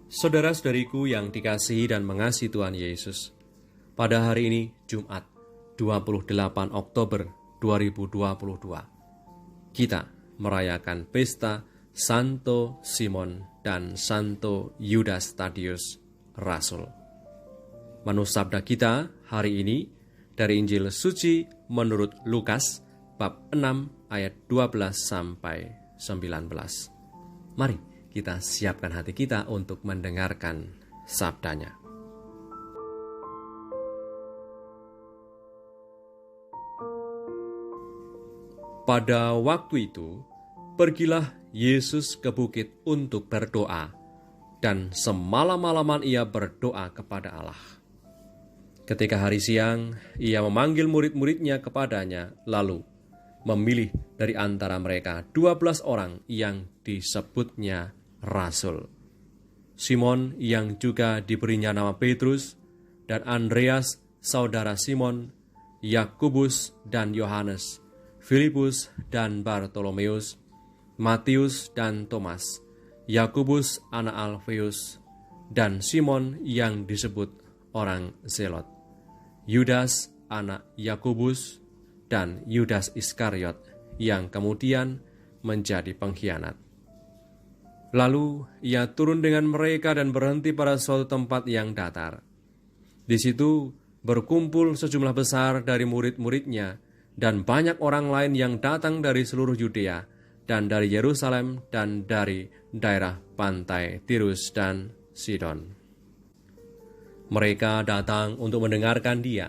Saudara-saudariku yang dikasihi dan mengasihi Tuhan Yesus, pada hari ini Jumat 28 Oktober 2022, kita merayakan pesta Santo Simon dan Santo Yudas Tadius Rasul. Menu sabda kita hari ini dari Injil Suci menurut Lukas bab 6 ayat 12 sampai 19. Mari kita siapkan hati kita untuk mendengarkan sabdanya. Pada waktu itu, pergilah Yesus ke bukit untuk berdoa, dan semalam-malaman ia berdoa kepada Allah. Ketika hari siang, ia memanggil murid-muridnya kepadanya, lalu memilih dari antara mereka 12 orang yang disebutnya Rasul. Simon yang juga diberinya nama Petrus, dan Andreas saudara Simon, Yakobus dan Yohanes, Filipus dan Bartolomeus, Matius dan Thomas, Yakobus anak Alfeus, dan Simon yang disebut orang Zelot, Yudas anak Yakobus, dan Yudas Iskariot yang kemudian menjadi pengkhianat. Lalu ia turun dengan mereka dan berhenti pada suatu tempat yang datar. Di situ berkumpul sejumlah besar dari murid-muridnya dan banyak orang lain yang datang dari seluruh Yudea dan dari Yerusalem dan dari daerah pantai Tirus dan Sidon. Mereka datang untuk mendengarkan dia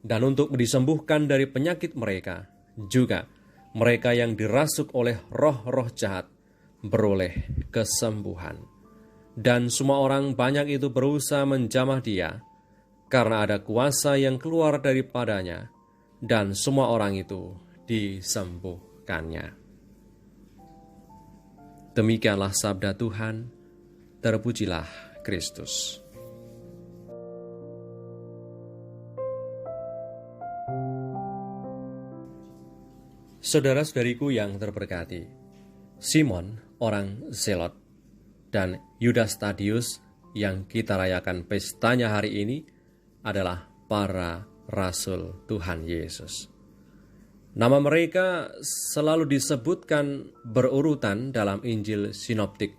dan untuk disembuhkan dari penyakit mereka. Juga mereka yang dirasuk oleh roh-roh jahat beroleh kesembuhan. Dan semua orang banyak itu berusaha menjamah dia, karena ada kuasa yang keluar daripadanya, dan semua orang itu disembuhkannya. Demikianlah sabda Tuhan, terpujilah Kristus. Saudara-saudariku yang terberkati, Simon orang Zelot dan Yudas Tadius yang kita rayakan pestanya hari ini adalah para Rasul Tuhan Yesus. Nama mereka selalu disebutkan berurutan dalam Injil Sinoptik.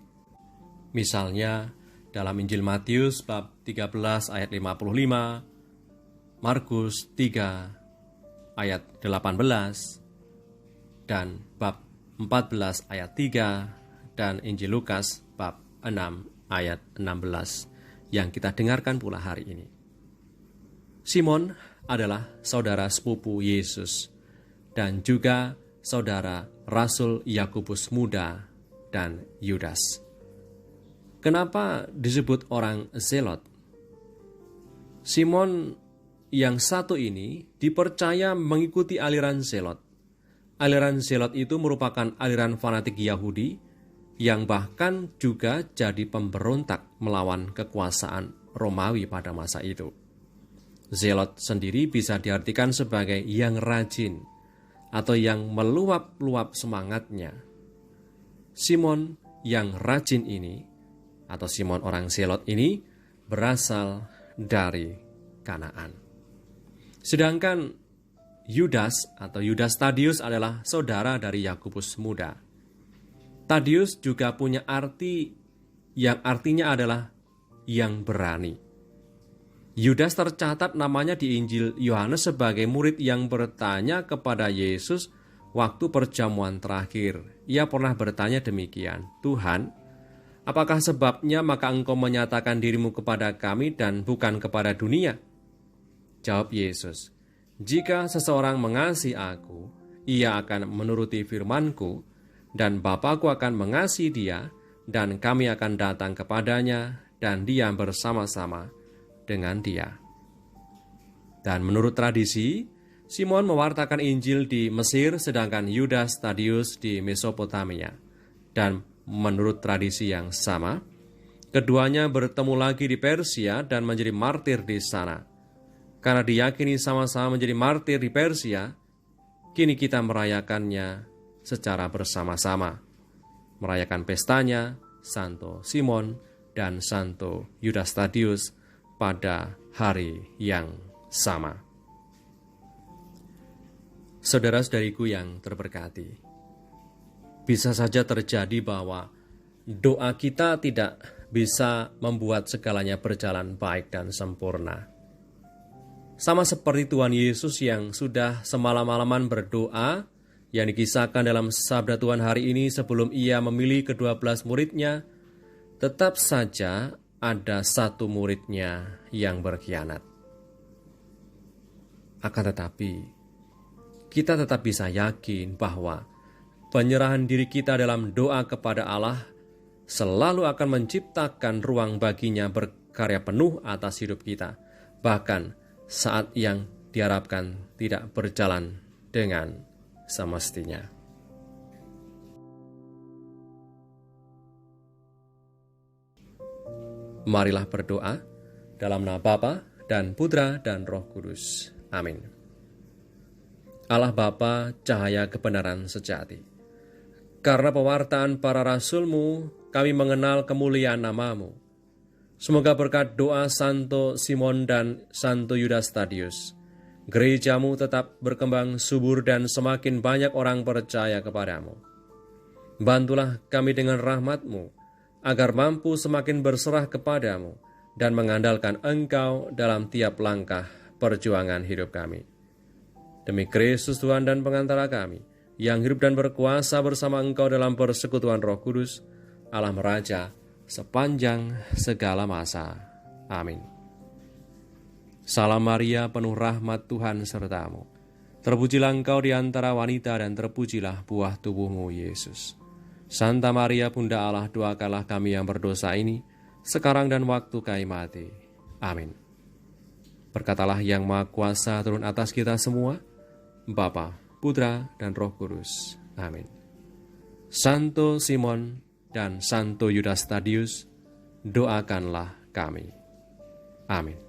Misalnya dalam Injil Matius bab 13 ayat 55, Markus 3 ayat 18, dan bab 14 ayat 3, dan Injil Lukas bab 6 ayat 16 yang kita dengarkan pula hari ini. Simon adalah saudara sepupu Yesus dan juga saudara Rasul Yakobus muda dan Yudas. Kenapa disebut orang Zelot? Simon yang satu ini dipercaya mengikuti aliran Zelot. Aliran Zelot itu merupakan aliran fanatik Yahudi yang bahkan juga jadi pemberontak melawan kekuasaan Romawi pada masa itu. Zelot sendiri bisa diartikan sebagai yang rajin atau yang meluap-luap semangatnya. Simon yang rajin ini atau Simon orang Zelot ini berasal dari Kanaan. Sedangkan Yudas atau Yudas Tadius adalah saudara dari Yakobus muda. Tadius juga punya arti yang artinya adalah yang berani. Yudas tercatat namanya di Injil Yohanes sebagai murid yang bertanya kepada Yesus waktu perjamuan terakhir. Ia pernah bertanya demikian, "Tuhan, apakah sebabnya maka Engkau menyatakan dirimu kepada kami dan bukan kepada dunia?" Jawab Yesus, "Jika seseorang mengasihi aku, ia akan menuruti firman-Ku, dan Bapa-Ku akan mengasihi dia, dan kami akan datang kepadanya, dan dia bersama-sama dengan dia." Dan menurut tradisi, Simon mewartakan Injil di Mesir, sedangkan Yudas Tadius di Mesopotamia. Dan menurut tradisi yang sama, keduanya bertemu lagi di Persia dan menjadi martir di sana. Karena diyakini sama-sama menjadi martir di Persia, kini kita merayakannya secara bersama-sama. Merayakan pestanya Santo Simon dan Santo Yudas Tadius pada hari yang sama. Saudara-saudariku yang terberkati, bisa saja terjadi bahwa doa kita tidak bisa membuat segalanya berjalan baik dan sempurna. Sama seperti Tuhan Yesus yang sudah semalam-malaman berdoa, yang dikisahkan dalam sabda Tuhan hari ini sebelum ia memilih ke-12 muridnya, tetap saja ada satu muridnya yang berkhianat. Akan tetapi, kita tetap bisa yakin bahwa penyerahan diri kita dalam doa kepada Allah selalu akan menciptakan ruang baginya berkarya penuh atas hidup kita, bahkan saat yang diharapkan tidak berjalan dengan semestinya. Marilah berdoa dalam nama Bapa dan Putra dan Roh Kudus. Amin. Allah Bapa, cahaya kebenaran sejati, karena pewartaan para rasul-Mu, kami mengenal kemuliaan nama-Mu. Semoga berkat doa Santo Simon dan Santo Yudas Tadius, gereja-Mu tetap berkembang subur dan semakin banyak orang percaya kepadamu. Bantulah kami dengan rahmat-Mu, agar mampu semakin berserah kepadamu dan mengandalkan Engkau dalam tiap langkah perjuangan hidup kami. Demi Kristus Tuhan dan pengantara kami, yang hidup dan berkuasa bersama Engkau dalam persekutuan Roh Kudus, Allah Meraja, sepanjang segala masa. Amin. Salam Maria, penuh rahmat Tuhan sertamu. Terpujilah engkau di antara wanita dan terpujilah buah tubuhmu, Yesus. Santa Maria, Bunda Allah, doakanlah kami yang berdosa ini, sekarang dan waktu kami mati. Amin. Berkatalah yang Maha Kuasa turun atas kita semua, Bapa, Putra, dan Roh Kudus. Amin. Santo Simon dan Santo Yudas Tadius, doakanlah kami. Amin.